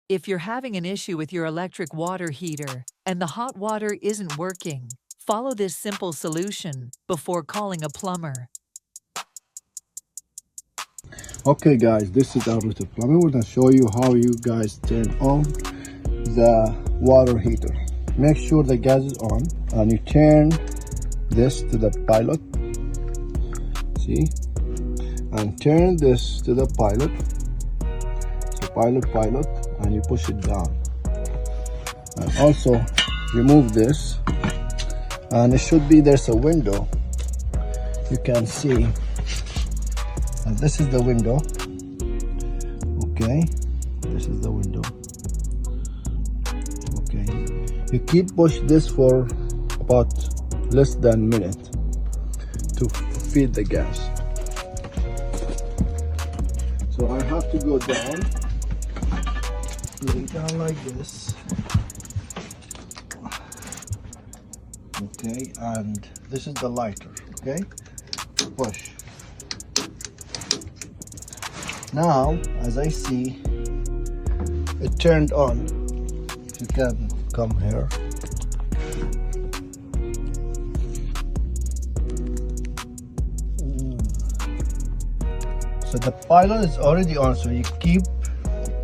If you're having an issue with your electric water heater and the hot water isn't working, follow this simple solution before calling a plumber. Okay guys, this is our little plumber. We're gonna show you how you guys turn on the water heater. Make sure the gas is on and you turn this to the pilot, see, and turn this to the pilot, so pilot, and you push it down, and also remove this, and it should be, there's a window you can see, and this is the window. Okay, this is the window. Okay, you keep push this for about less than a minute to feed the gas. So I have to go down, lay down like this. Okay, and this is the lighter. Okay, push. Now, as I see, it turned on. You can come here. So the pilot is already on, so you keep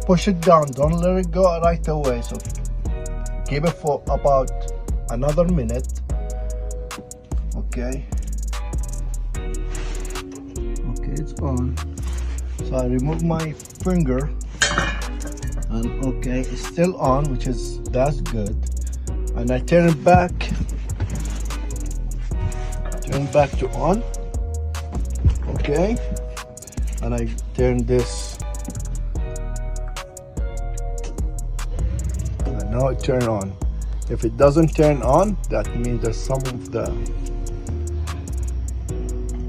push it down, don't let it go right away. So keep it for about another minute. Okay, it's on. So I remove my finger, and okay, it's still on, that's good. And I turn it back to on. Okay, and I turn this, and now it turn on. If it doesn't turn on, that means that some of the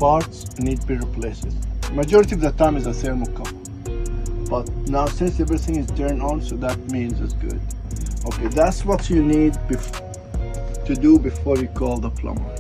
parts need to be replaced. Majority of the time is a thermocouple, but now since everything is turned on, so that means it's good. Okay, that's what you need to do before you call the plumber.